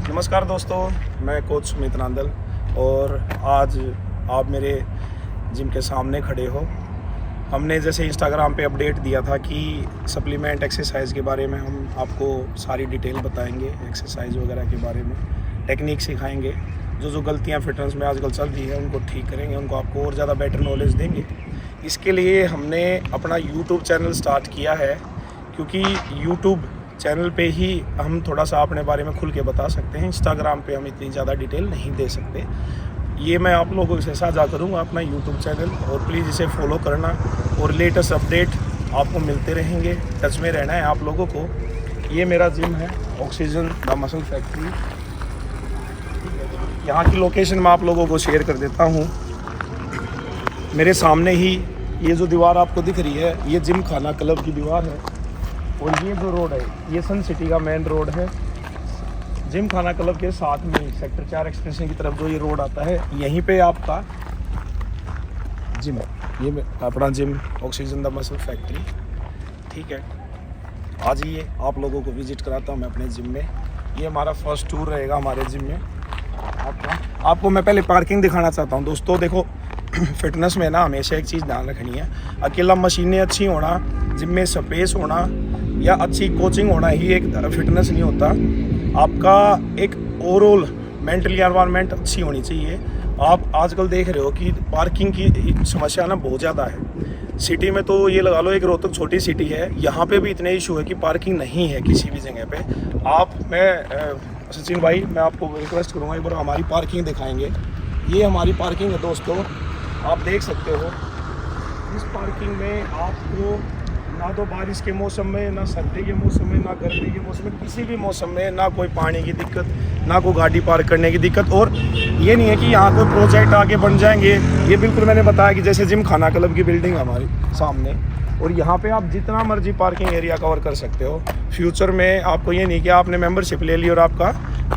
नमस्कार दोस्तों, मैं कोच सुमित नांदल और आज आप मेरे जिम के सामने खड़े हो। हमने जैसे इंस्टाग्राम पे अपडेट दिया था कि सप्लीमेंट एक्सरसाइज के बारे में हम आपको सारी डिटेल बताएंगे, एक्सरसाइज वगैरह के बारे में टेक्निक सिखाएंगे। जो गलतियां फिटनेस में आजकल चल रही है उनको ठीक करेंगे, उनको आपको और ज़्यादा बेटर नॉलेज देंगे। इसके लिए हमने अपना यूट्यूब चैनल स्टार्ट किया है, क्योंकि यूट्यूब चैनल पे ही हम थोड़ा सा अपने बारे में खुल के बता सकते हैं। इंस्टाग्राम पे हम इतनी ज़्यादा डिटेल नहीं दे सकते। ये मैं आप लोगों से साझा करूँगा अपना यूट्यूब चैनल, और प्लीज़ इसे फॉलो करना और लेटेस्ट अपडेट आपको मिलते रहेंगे। टच में रहना है आप लोगों को। ये मेरा जिम है, ऑक्सीजन द मसल फैक्ट्री। यहाँ की लोकेशन मैं आप लोगों को शेयर कर देता हूँ। मेरे सामने ही ये जो दीवार आपको दिख रही है, ये जिम खाना क्लब की दीवार है, और ये जो रोड है ये सन सिटी का मेन रोड है। जिम खाना क्लब के साथ में सेक्टर 4 एक्सटेंशन की तरफ जो ये रोड आता है, यहीं पे आपका जिम है। ये अपना gym oxygen the muscle factory, ठीक है। आज ये आप लोगों को विजिट कराता हूँ मैं अपने जिम में। ये हमारा फर्स्ट टूर रहेगा हमारे जिम में। आपको मैं पहले पार्किंग दिखाना चाहता हूँ। दोस्तों देखो, फिटनेस में ना हमेशा एक चीज़ ध्यान रखनी है, अकेला मशीनें अच्छी होना, जिम में स्पेस होना या अच्छी कोचिंग होना ही एक फिटनेस नहीं होता। आपका एक ओवरऑल मेंटली एनवायरनमेंट अच्छी होनी चाहिए। आप आजकल देख रहे हो कि पार्किंग की समस्या ना बहुत ज़्यादा है। सिटी में तो ये लगा लो, एक रोहतक छोटी सिटी है, यहाँ पे भी इतने इशू है कि पार्किंग नहीं है किसी भी जगह पे। मैं सचिन भाई, मैं आपको रिक्वेस्ट करूँगा एक बार हमारी पार्किंग दिखाएंगे। ये हमारी पार्किंग है दोस्तों, आप देख सकते हो। इस पार्किंग में आपको ना तो बारिश के मौसम में, ना सर्दी के मौसम में, ना गर्मी के मौसम में, किसी भी मौसम में ना कोई पानी की दिक्कत, ना कोई गाड़ी पार्क करने की दिक्कत। और ये नहीं है कि यहाँ कोई प्रोजेक्ट आगे बन जाएंगे। ये बिल्कुल मैंने बताया कि जैसे जिम खाना क्लब की बिल्डिंग है हमारी सामने, और यहाँ पे आप जितना मर्जी पार्किंग एरिया कवर कर सकते हो। फ्यूचर में आपको ये नहीं कि आपने मेंबरशिप ले ली और आपका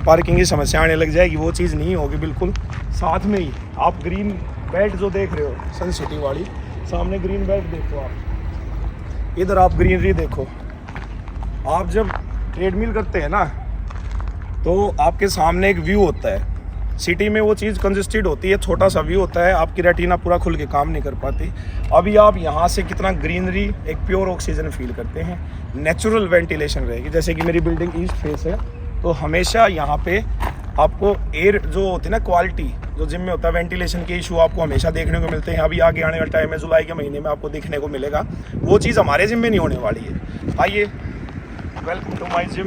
पार्किंग की समस्या आने लग जाएगी, वो चीज़ नहीं होगी। बिल्कुल साथ में ही आप ग्रीन बेल्ट जो देख रहे हो सन सिटी वाली, सामने ग्रीन बेल्ट देखो, आप इधर आप ग्रीनरी देखो। आप जब ट्रेडमिल करते हैं ना, तो आपके सामने एक व्यू होता है। सिटी में वो चीज़ कंजेस्टेड होती है, छोटा सा व्यू होता है, आपकी रेटिना पूरा खुल के काम नहीं कर पाती। अभी आप यहाँ से कितना ग्रीनरी, एक प्योर ऑक्सीजन फील करते हैं, नेचुरल वेंटिलेशन रहेगी। जैसे कि मेरी बिल्डिंग ईस्ट फेस है, तो हमेशा यहाँ पे आपको एयर जो होती है ना, क्वालिटी जो जिम में होता है, वेंटिलेशन के इशू आपको हमेशा देखने को मिलते हैं। अभी आगे आने वाला टाइम है, जुलाई के महीने में आपको देखने को मिलेगा। वो चीज़ हमारे जिम में नहीं होने वाली है। आइए, वेलकम टू माय जिम।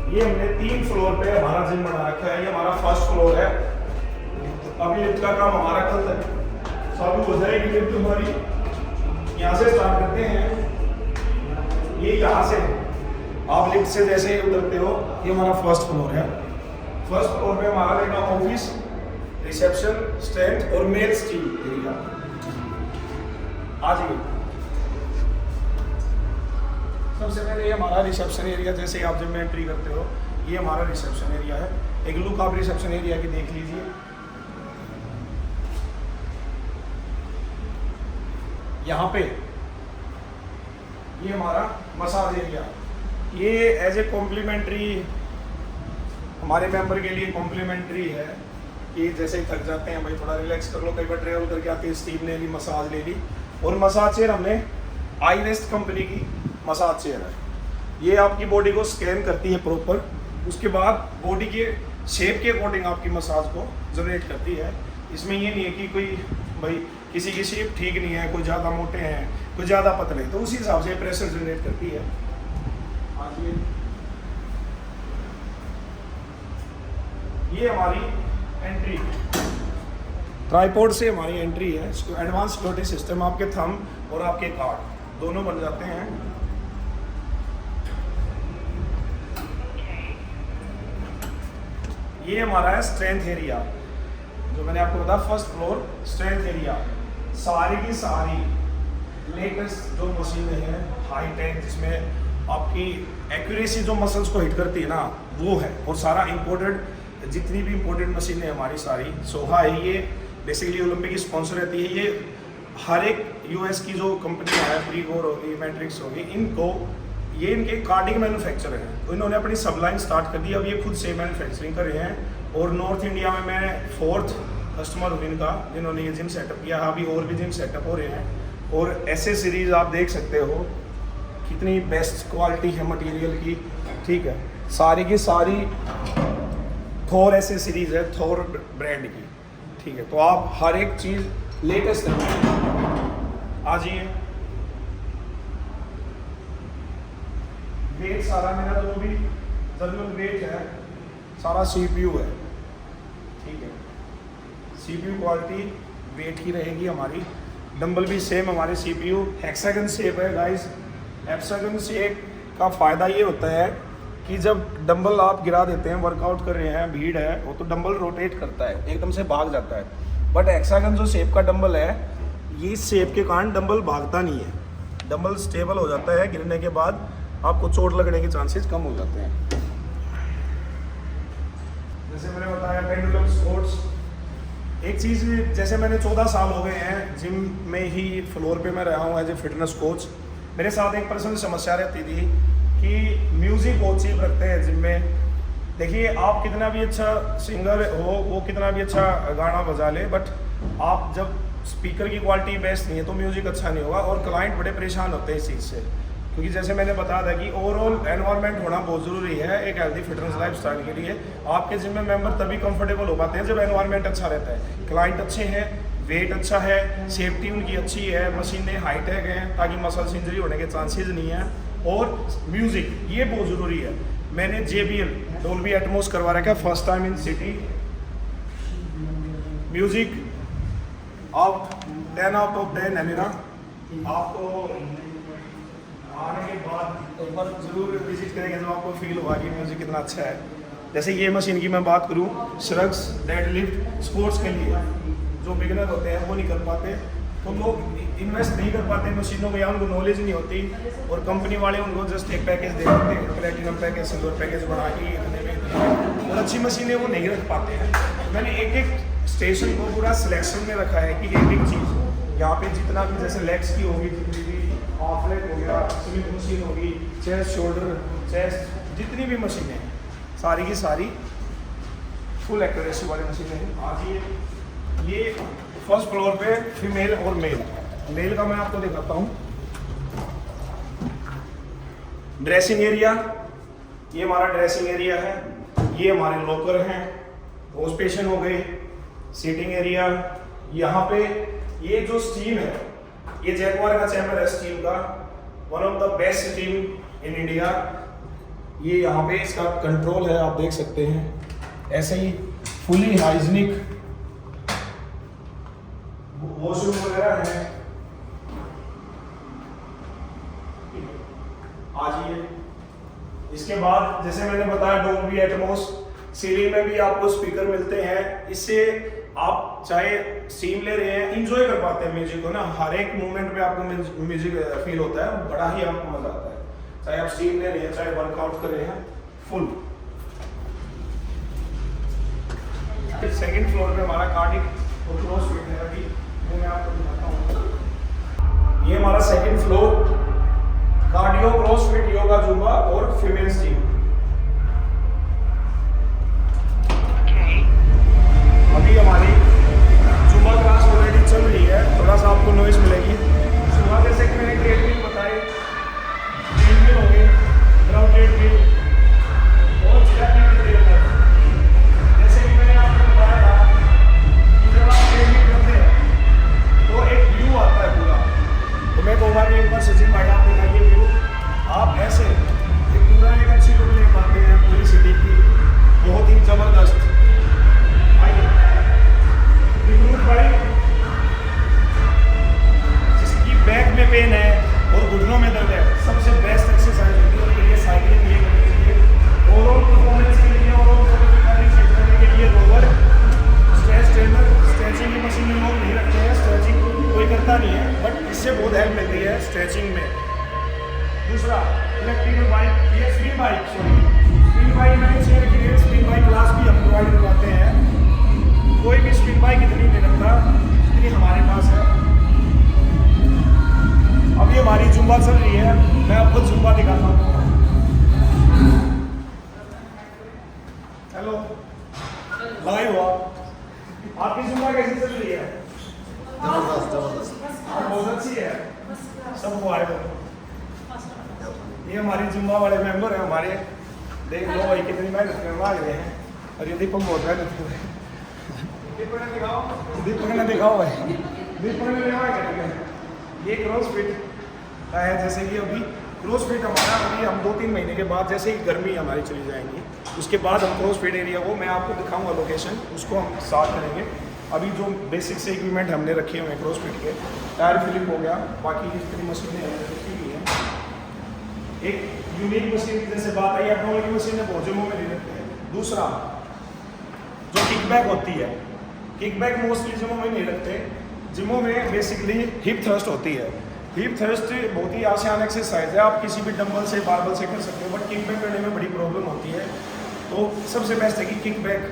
ये हमने 3 फ्लोर पे हमारा जिम बना रखा है। ये हमारा फर्स्ट फ्लोर है। अभी लिफ्ट का काम हमारा कल तक चालू हो जाएगी। लिफ्ट हमारी यहाँ से स्टार्ट करते हैं। ये यहाँ से आप लिफ्ट से जैसे ही उतरते हो, ये हमारा फर्स्ट फ्लोर है। फर्स्ट फ्लोर पे हमारा रहेगा ऑफिस, रिसेप्शन, स्टैंड और मेल स्टील एरिया। आ जाइए। सबसे पहले ये हमारा रिसेप्शन एरिया, जैसे ही आप जिम में एंट्री करते हो, ये हमारा रिसेप्शन एरिया है। एक लुक आप रिसेप्शन एरिया की देख लीजिए। यहाँ पे ये हमारा मसाज एरिया, ये एज ए कॉम्प्लीमेंट्री हमारे मेंबर के लिए कॉम्प्लीमेंट्री है कि जैसे ही थक जाते हैं भाई, थोड़ा रिलैक्स कर लो, कई बार ट्रेवल करके आते हैं, स्टीम ले ली, मसाज ले ली। और मसाज चेयर हमने आई रेस्ट कंपनी की मसाज चेयर है। ये आपकी बॉडी को स्कैन करती है प्रॉपर, उसके बाद बॉडी के शेप के अकॉर्डिंग आपकी मसाज को जनरेट करती है। इसमें ये नहीं है कि कोई भाई किसी की शेप ठीक नहीं है, कोई ज़्यादा मोटे हैं, कोई ज़्यादा पतले, तो उसी हिसाब से प्रेशर जनरेट करती है। ये हमारी एंट्री, ट्राइपॉड से हमारी एंट्री है। एडवांस सिक्योरिटी सिस्टम, आपके थंब और आपके कार्ड दोनों बन जाते हैं। ये हमारा है स्ट्रेंथ एरिया, जो मैंने आपको बताया फर्स्ट फ्लोर स्ट्रेंथ एरिया। सारी की सारी लेटेस्ट जो मशीनें हैं, हाई टेक, जिसमें आपकी एक्यूरेसी जो मसल्स को हिट करती है ना, वो है। और सारा इंपोर्टेड जितनी भी इम्पोर्टेंट मशीनें हैं हमारी सारी सोहा है, ये बेसिकली ओलंपिक की स्पॉन्सर रहती है। ये हर एक यूएस की जो कंपनी है, प्रीगोर होगी, मैट्रिक्स होगी, इनको ये इनके कार्डिंग मैन्युफैक्चरर हैं, तो इन्होंने अपनी सब लाइन स्टार्ट कर दी। अब ये खुद से मैन्युफैक्चरिंग कर रहे हैं और नॉर्थ इंडिया में मैं 4th कस्टमर हूँ इनका जिन्होंने ये जिम सेटअप किया। अभी और भी जिम सेटअप हो रहे हैं और ऐसे सीरीज आप देख सकते हो कितनी बेस्ट क्वालिटी है मटेरियल की, ठीक है। सारी की सारी थोर ऐसे सीरीज है, थोर ब्रांड की, ठीक है। तो आप हर एक चीज़ लेटेस्ट है। आ जाइए, वेट सारा मेरा जो भी जनरल वेट है सारा CPU है, ठीक है। CPU क्वालिटी वेट की रहेगी हमारी। डंबल भी सेम हमारे CPU हेक्सागन शेप है गाइस। हेक्सागन शेप का फ़ायदा ये होता है कि जब डंबल आप गिरा देते हैं, वर्कआउट कर रहे हैं, भीड़ है, वो तो डंबल रोटेट करता है, एकदम से भाग जाता है। बट हेक्सागन जो शेप का डंबल है, ये शेप के कारण डंबल भागता नहीं है, डंबल स्टेबल हो जाता है। गिरने के बाद आपको चोट लगने के चांसेस कम हो जाते हैं। जैसे मैंने बताया पेंडुलम स्क्वाट्स, एक चीज़, जैसे मैंने 14 साल हो गए हैं जिम में ही फ्लोर पे मैं रहा हूँ एज ए फिटनेस कोच। मेरे साथ एक पर्सनल समस्या रहती थी कि म्यूज़िक बहुत चीप रखते हैं जिम में। देखिए, आप कितना भी अच्छा सिंगर हो, वो कितना भी अच्छा गाना बजा ले, बट आप जब स्पीकर की क्वालिटी बेस्ट नहीं है तो म्यूज़िक अच्छा नहीं होगा। और क्लाइंट बड़े परेशान होते हैं इस चीज़ से, क्योंकि जैसे मैंने बताया था कि ओवरऑल एनवायरनमेंट होना बहुत ज़रूरी है एक हेल्दी फिटनेस लाइफस्टाइल के लिए। आपके जिम में मेंबर तभी कंफर्टेबल हो पाते हैं जब एनवायरनमेंट अच्छा रहता है, क्लाइंट अच्छे हैं, वेट अच्छा है, सेफ्टी उनकी अच्छी है, मशीनें हाईटेक हैं ताकि मसल्स इंजरी होने के चांसेस नहीं हैं, और म्यूज़िक ये बहुत ज़रूरी है। मैंने JBL डोल्बी एटमॉस करवा रखा है first time in city. Music आप 10 आउट ऑफ 10 है मेरा। आपको आने के बाद एक बार ज़रूर विजिट करेंगे जब आपको फील होगा कि म्यूज़िक कितना अच्छा है। जैसे ये मशीन की मैं बात करूँ, श्रग्स, डेडलिफ्ट, स्पोर्ट्स के लिए जो बिगिनर होते हैं वो नहीं कर पाते, तो लोग इन्वेस्ट नहीं कर पाते मशीनों में, या उनको नॉलेज नहीं होती, और कंपनी वाले उनको जस्ट एक पैकेज दे देते हैं, प्लेटिनम पैकेज, सिल्वर पैकेज बना के इतने में, और अच्छी मशीनें वो नहीं रख पाते हैं। मैंने एक एक स्टेशन को पूरा सिलेक्शन में रखा है कि एक एक चीज़ यहाँ पे जितना भी, जैसे लेग्स की होगी, जितनी भी ऑफलेट हो गया, स्विंग मशीन होगी, चेस्ट, शोल्डर, चेस्ट, जितनी भी मशीनें सारी की सारी फुल एक्यूरेसी वाली मशीनें हैं। आज ये फर्स्ट फ्लोर पे फीमेल और मेल का मैं आपको दिखाता हूँ। ड्रेसिंग एरिया, ये हमारा ड्रेसिंग एरिया है, ये हमारे लॉकर हैं, वॉश बेसिन हो गए, सीटिंग एरिया। यहाँ पे ये जो स्टीम है, ये जैगवार का चैम्बर है स्टीम का, one of the best steam in India. ये यहाँ पे इसका कंट्रोल है, आप देख सकते हैं। ऐसे ही फुली हाइजीनिक वॉशरूम वगैरह है। आज ये इसके बाद जैसे मैंने बताया डोल्बी एटमॉस, सीलिंग में भी आपको स्पीकर मिलते हैं। इससे आप चाहे स्टीम ले रहे हैं, इंजॉय कर पाते हैं म्यूजिक को ना, हर एक मोमेंट पे आपको म्यूजिक फील होता है, बड़ा ही आपको मजा आता है, चाहे आप स्टीम ले रहे हैं, चाहे वर्कआउट कर रहे हैं फुल। सेकंड फ्लोर पे हमारा कार्डिक और क्रॉसफिट है, अभी वो मैं आपको दिखाता हूँ। ये हमारा second floor, cardio, CrossFit, yoga, Zumba और फीमेल स्टीम। अभी हमारी जुम्बा क्लास ऑलरेडी चल रही है, थोड़ा सा आपको नॉइज मिलेगी। सुबह जैसे कि मैंने ट्रेडमिल बताए, ट्रेडमिल हो गए, ग्राउंड ट्रेडमिल और स्टेप ट्रेडमिल। जैसे कि मैंने आपको बताया था कि जब आप ट्रेडमिल करते हैं तो एक व्यू आता है पूरा, तो मैं कहूँगा कि एक बार सचिन भाई आप दिखाइए व्यू। आप ऐसे एक पूरा एक अच्छी लाइव हो आपकी जुम्मा कैसी चल रही है? बहुत अच्छी है। सबको आए हो। ये हमारी जुम्मा वाले मेंबर हैं हमारे। देख लो भाई कितनी मेहनत करने आ गए हैं। और ये दीपक बहुत मेहनत कर रहे हैं। दीपक ने दिखाओ भाई। दीपक ने दिखाया क्या? ये क्रॉसफिट का है। जैसे कि अभी क्रॉसफिट हमारा अभी हम 2-3 महीने के बाद जैसे ही गर्मी हमारी चली जाएंगी उसके बाद हम क्रॉसफिट एरिया को मैं आपको दिखाऊंगा लोकेशन, उसको हम स्टार्ट करेंगे। अभी जो बेसिक से इक्विपमेंट हमने रखे हुए हैं क्रॉसफिट के, टायर फिलिप हो गया, बाकी जितनी मशीनें हमने रखी हुई हैं। एक यूनिक मशीन की जैसे बात आई, एबनॉर्मल की मशीनें बहुत जिमों में नहीं रखते हैं। दूसरा जो किकबैक होती है, किकबैक मोस्टली जिमों में नहीं रखते। जिमों में बेसिकली हिप थ्रस्ट होती है। हिप थ्रस्ट बहुत ही आसान एक्सरसाइज है, आप किसी भी डंबल से बारबल से कर सकते हो, बट किकबैक करने में बड़ी प्रॉब्लम होती है। तो सबसे बेस्ट है कि किकबैक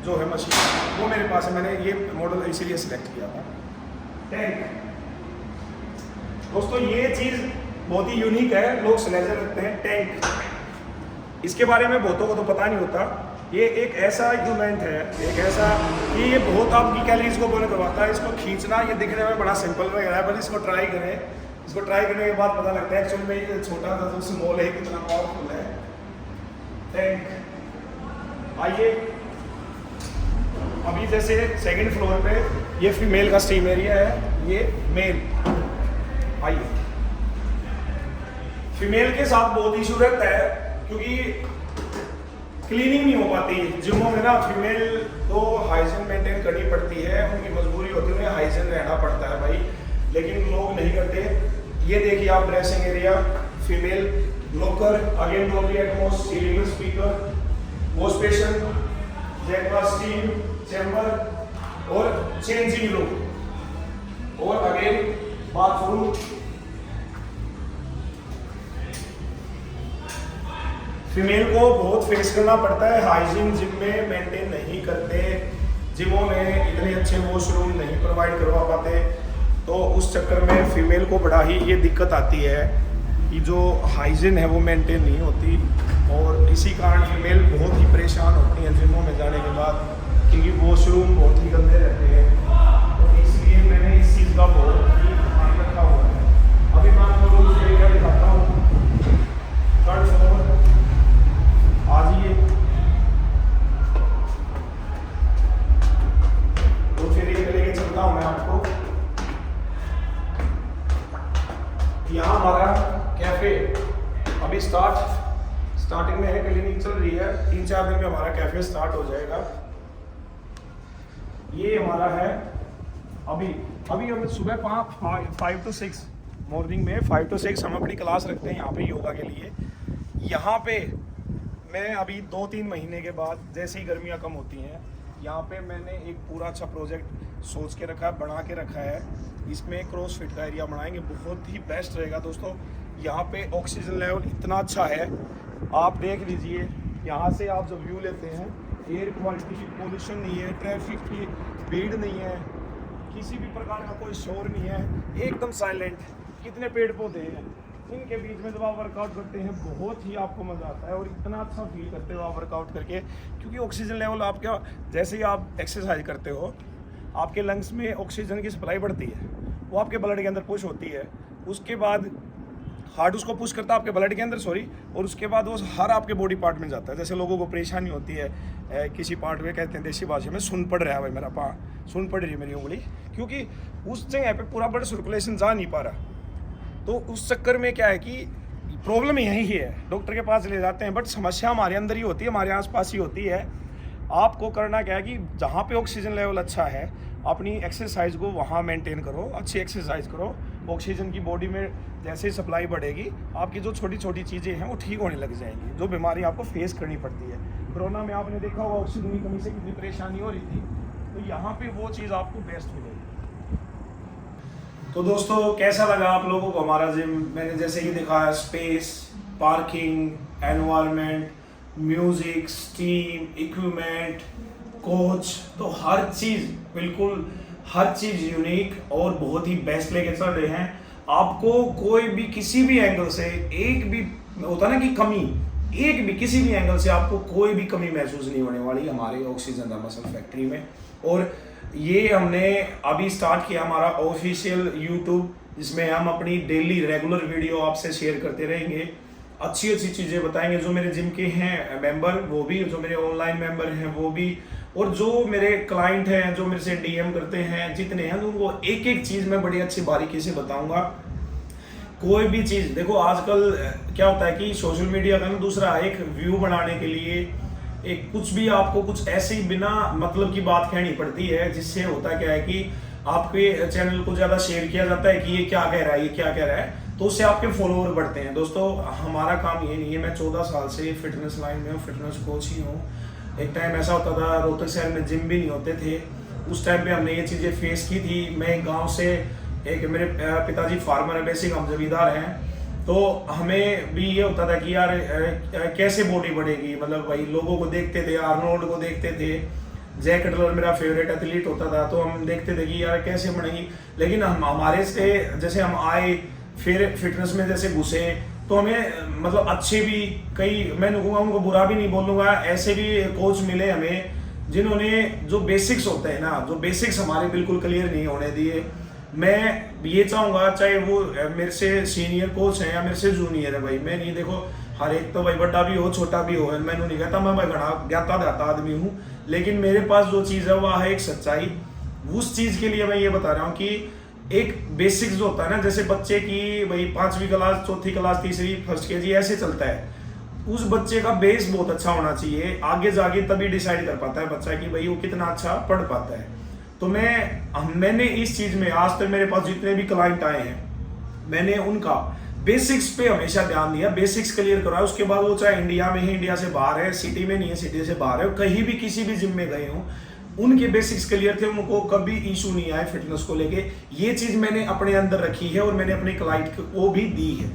जो है मशीन वो मेरे पास है, मैंने ये मॉडल इसीलिए सिलेक्ट किया था। टैंक दोस्तों ये चीज़ बहुत ही यूनिक है, लोग स्लेजर रखते हैं। टैंक इसके बारे में बहुतों को तो पता नहीं होता। ये एक ऐसा इक्विपमेंट है, एक ऐसा कि ये बहुत आपकी कैलोरीज को बर्न करवाता है। इसको खींचना ये दिखने में बड़ा सिंपल लग रहा है, पर इसको ट्राई करें। इसको ट्राई करने के बाद पता लगता है एक्चुअल में ये छोटा सा जो स्मॉल है कितना पावरफुल है। टैंक आइए अभी जैसे सेकंड फ्लोर पे ये फीमेल का स्टीम एरिया है, ये मेल। आइए फीमेल के साथ बहुत इशू रहता है क्योंकि क्लीनिंग नहीं हो पाती जिमों में ना। फीमेल को हाइजीन मेंटेन करनी पड़ती है, उनकी मजबूरी होती है, उन्हें हाइजीन रहना पड़ता है भाई, लेकिन लोग नहीं करते। ये देखिए आप dressing area, female locker, again Dolby Atmos, ceiling speaker, wash basin, जैकवा स्टीम चैम्बर और चेंजिंग रूम और अगेन बाथरूम। फीमेल को बहुत फेस करना पड़ता है, हाइजीन जिम में मेंटेन नहीं करते, जिमों में इतने अच्छे वॉशरूम नहीं प्रोवाइड करवा पाते, तो उस चक्कर में फीमेल को बड़ा ही ये दिक्कत आती है कि जो हाइजीन है वो मेंटेन नहीं होती, और इसी कारण फीमेल बहुत ही परेशान होती हैं जिमों में जाने के बाद, क्योंकि वॉशरूम बहुत ही गंदे रहते हैं। तो इसलिए मैंने इस चीज़ का बहुत ही ध्यान रखा हुआ है। अभी मैं आपको रूम से एरिया दिखाता हूँ। थर्ड फ्लोर आ जाइए। तो फिर ये लेके चलता हूँ मैं आपको। यहाँ हमारा कैफे अभी स्टार्टिंग में है, क्लिनिक चल रही है, 3-4 दिन में हमारा कैफे स्टार्ट हो जाएगा। ये हमारा है अभी हम सुबह 5 to 6 मॉर्निंग में 5 to 6 हम अपनी क्लास रखते हैं यहाँ पे योगा के लिए। यहाँ पे मैं अभी 2-3 महीने के बाद जैसे ही गर्मियाँ कम होती हैं, यहाँ पे मैंने एक पूरा अच्छा प्रोजेक्ट सोच के रखा है, बना के रखा है। इसमें क्रॉसफिट का एरिया बनाएंगे, बहुत ही बेस्ट रहेगा दोस्तों। यहाँ पे ऑक्सीजन लेवल इतना अच्छा है, आप देख लीजिए। यहाँ से आप जब व्यू लेते हैं, एयर क्वालिटी की पोल्यूशन नहीं है, ट्रैफिक की भीड़ नहीं है, किसी भी प्रकार का कोई शोर नहीं है, एकदम साइलेंट। कितने पेड़ पौधे हैं, इनके बीच में जब आप वर्कआउट करते हैं बहुत ही आपको मज़ा आता है और इतना अच्छा फील करते हो आप वर्कआउट करके, क्योंकि ऑक्सीजन लेवल आपका जैसे ही आप एक्सरसाइज करते हो आपके लंग्स में ऑक्सीजन की सप्लाई बढ़ती है, वो आपके ब्लड के अंदर पुश होती है, उसके बाद हार्ट उसको पुश करता है आपके ब्लड के अंदर और उसके बाद वो हर आपके बॉडी पार्ट में जाता है। जैसे लोगों को परेशानी होती है किसी पार्ट में, कहते हैं देसी भाषा में सुन पड़ रहा है भाई मेरा पाँव, सुन पड़ रही है मेरी उंगली, क्योंकि उस जगह पे पूरा ब्लड सर्कुलेशन जा नहीं पा रहा। तो उस चक्कर में क्या है कि प्रॉब्लम यही है, डॉक्टर के पास ले जाते हैं, बट समस्या हमारे अंदर ही होती है, हमारे आसपास ही होती है। आपको करना क्या है कि जहाँ पे ऑक्सीजन लेवल अच्छा है अपनी एक्सरसाइज को वहाँ मेंटेन करो, अच्छी एक्सरसाइज करो। ऑक्सीजन की बॉडी में जैसे ही सप्लाई बढ़ेगी आपकी जो छोटी छोटी चीज़ें हैं वो ठीक होने लग जाएंगी, जो बीमारी आपको फेस करनी पड़ती है। कोरोना में आपने देखा होगा ऑक्सीजन की कमी से कितनी परेशानी हो रही थी, तो यहाँ पे वो चीज़ आपको बेस्ट मिलेगी। तो दोस्तों कैसा लगा आप लोगों को हमारा जिम? मैंने जैसे ही दिखाया, space, parking, environment, music, steam, equipment, coach, तो हर चीज़ बिल्कुल हर चीज़ यूनिक और बहुत ही बेस्ट लेके चल रहे हैं। आपको कोई भी किसी भी एंगल से एक भी होता ना कि कमी, एक भी किसी भी एंगल से आपको कोई भी कमी महसूस नहीं होने वाली हमारे ऑक्सीजन द मसल फैक्ट्री में। और ये हमने अभी स्टार्ट किया हमारा ऑफिशियल यूट्यूब, जिसमें हम अपनी डेली रेगुलर वीडियो आपसे शेयर करते रहेंगे, अच्छी अच्छी चीज़ें बताएंगे। जो मेरे जिम के हैं मेंबर वो भी, जो मेरे ऑनलाइन मेंबर हैं वो भी, और जो मेरे क्लाइंट हैं जो मेरे से डीएम करते हैं जितने हैं, उनको एक एक चीज़ मैं बड़ी अच्छी बारीकी से बताऊंगा। कोई भी चीज़ देखो, आजकल क्या होता है कि सोशल मीडिया का ना दूसरा एक व्यू बनाने के लिए एक कुछ भी आपको कुछ ऐसे ही बिना मतलब की बात कहनी पड़ती है, जिससे होता क्या है कि आपके चैनल को ज़्यादा शेयर किया जाता है कि ये क्या कह रहा है, ये क्या कह रहा है, तो उससे आपके फॉलोअर बढ़ते हैं। दोस्तों हमारा काम ये नहीं है, मैं 14 साल से फिटनेस लाइन में हूँ, फिटनेस कोच ही हूँ। एक टाइम ऐसा होता था रोहतक शहर में जिम भी नहीं होते थे, उस टाइम पे हमने ये चीज़ें फेस की थी। मैं एक गाँव से, एक मेरे पिताजी फार्मर है, बेसिक हम जमींदार हैं, तो हमें भी ये होता था कि यार कैसे बॉडी बढ़ेगी। मतलब भाई लोगों को देखते थे, आर्नोल्ड को देखते थे, जैक कटलर मेरा फेवरेट एथलीट होता था, तो हम देखते थे कि यार कैसे बढ़ेगी। लेकिन हम हमारे से जैसे हम आए फिर फिटनेस में जैसे घुसे, तो हमें मतलब अच्छे भी कई, मैं कहूँगा उनको बुरा भी नहीं बोलूँगा, ऐसे भी कोच मिले हमें जिन्होंने जो बेसिक्स होते हैं ना, जो बेसिक्स हमारे बिल्कुल क्लियर नहीं होने दिए। मैं ये चाहूँगा चाहे वो मेरे से सीनियर कोच है या मेरे से जूनियर है, भाई मैं नहीं, देखो हर एक तो भाई बड़ा भी हो छोटा भी हो, मैंने नहीं कहता, मैं भाई घना ज्ञाता दाता आदमी हूँ, लेकिन मेरे पास जो चीज़ है वह है एक सच्चाई। उस चीज़ के लिए मैं ये बता रहा हूँ कि एक बेसिक्स जो होता है ना, जैसे बच्चे की भाई 5वीं क्लास, 4थी क्लास, 3री, 1st KG ऐसे चलता है, उस बच्चे का बेस बहुत अच्छा होना चाहिए, आगे जाके तभी डिसाइड कर पाता है बच्चा कि भाई वो कितना अच्छा पढ़ पाता है। तो मैंने इस चीज़ में आज तक मेरे पास जितने भी क्लाइंट आए हैं, मैंने उनका बेसिक्स पे हमेशा ध्यान दिया, बेसिक्स क्लियर करवाया। उसके बाद वो चाहे इंडिया में है, इंडिया से बाहर है, सिटी में नहीं है, सिटी से बाहर है, कहीं भी किसी भी जिम में गए हों, उनके बेसिक्स क्लियर थे, उनको कभी इशू नहीं आया फिटनेस को लेके। ये चीज़ मैंने अपने अंदर रखी है और मैंने अपने क्लाइंट को भी दी है।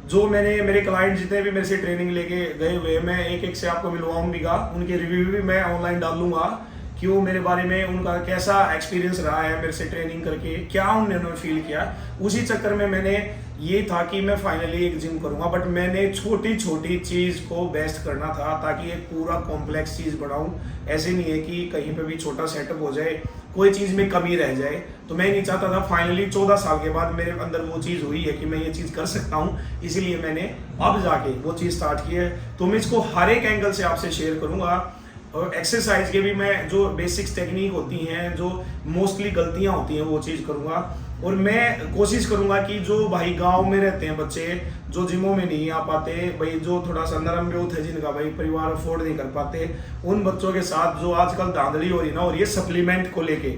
जो मैंने मेरे क्लाइंट जितने भी मेरे से ट्रेनिंग लेके गए हुए, मैं एक एक से आपको मिलवाऊंगा, उनके रिव्यू भी मैं ऑनलाइन डालूंगा कि वो मेरे बारे में उनका कैसा एक्सपीरियंस रहा है मेरे से ट्रेनिंग करके, क्या उन्होंने फील किया। उसी चक्कर में मैंने ये था कि मैं फाइनली एक जिम करूंगा, बट मैंने छोटी छोटी चीज़ को बेस्ट करना था ताकि एक पूरा कॉम्प्लेक्स चीज़ बनाऊं। ऐसे नहीं है कि कहीं पे भी छोटा सेटअप हो जाए, कोई चीज़ में कमी रह जाए, तो मैं नहीं चाहता था। फाइनली 14 साल के बाद मेरे अंदर वो चीज़ हुई है कि मैं ये चीज़ कर सकता हूँ, इसीलिए मैंने अब जाके वो चीज़ स्टार्ट की है। तो मैं इसको हर एक एंगल से आपसे शेयर करूँगा। और एक्सरसाइज के भी मैं जो बेसिक्स टेक्निक होती हैं, जो मोस्टली गलतियां होती हैं, वो चीज़ करूँगा। और मैं कोशिश करूँगा कि जो भाई गांव में रहते हैं बच्चे, जो जिमों में नहीं आ पाते, भाई जो थोड़ा सा नरम ग्रोथ है जिनका भाई परिवार अफोर्ड नहीं कर पाते, उन बच्चों के साथ जो आजकल धांधली हो रही ना, और ये सप्लीमेंट को लेके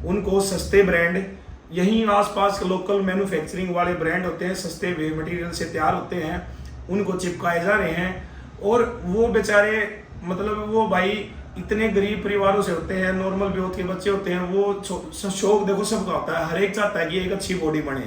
उनको सस्ते ब्रांड, यहीं आसपास के लोकल मैन्युफैक्चरिंग वाले ब्रांड होते हैं, सस्ते वे मटेरियल से तैयार होते हैं, उनको चिपकाए जा रहे हैं। और वो बेचारे मतलब वो भाई इतने गरीब परिवारों से होते हैं, नॉर्मल ग्रोथ के बच्चे होते हैं, वो शौक देखो सबका होता है, हर एक चाहता है कि एक अच्छी बॉडी बने।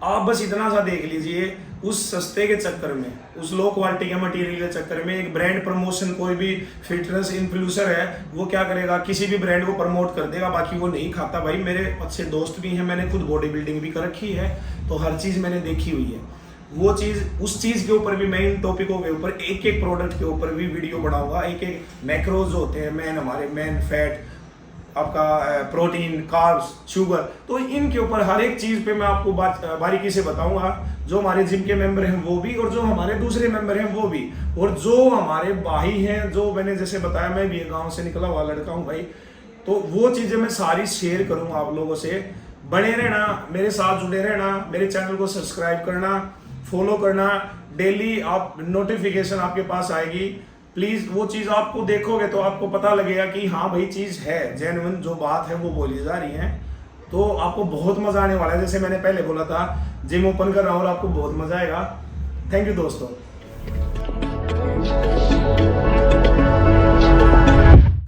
आप बस इतना सा देख लीजिए, उस सस्ते के चक्कर में, उस लो क्वालिटी के मटेरियल के चक्कर में, एक ब्रांड प्रमोशन, कोई भी फिटनेस इन्फ्लुएंसर है वो क्या करेगा, किसी भी ब्रांड को प्रमोट कर देगा, बाकी वो नहीं खाता। भाई मेरे अच्छे दोस्त भी हैं, मैंने खुद बॉडी बिल्डिंग भी कर रखी है, तो हर चीज़ मैंने देखी हुई है। वो चीज़, उस चीज़ के ऊपर भी मैं इन टॉपिकों के ऊपर एक एक प्रोडक्ट के ऊपर भी वीडियो बनाऊंगा। एक एक मैक्रोज होते हैं, हमारे मैन फैट, आपका प्रोटीन, कार्ब्स, शुगर, तो इनके ऊपर हर एक चीज़ पे मैं आपको बारीकी से बताऊंगा। जो हमारे जिम के मेंबर हैं वो भी, और जो हमारे दूसरे मेंबर हैं वो भी, और जो हमारे भाई हैं, जो मैंने जैसे बताया मैं भी गाँव से निकला हुआ लड़का हूँ भाई, तो वो चीज़ें मैं सारी शेयर करूँगा आप लोगों से। बने रहना, मेरे साथ जुड़े रहना, मेरे चैनल को सब्सक्राइब करना, फॉलो करना, डेली आप नोटिफिकेशन आपके पास आएगी। प्लीज़ वो चीज़ आपको देखोगे तो आपको पता लगेगा कि हाँ भाई चीज़ है, जेन्युइन जो बात है वो बोली जा रही है, तो आपको बहुत मज़ा आने वाला है। जैसे मैंने पहले बोला था, जिम ओपन कर रहा हूँ और आपको बहुत मज़ा आएगा। थैंक यू दोस्तों।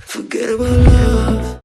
Forget about love.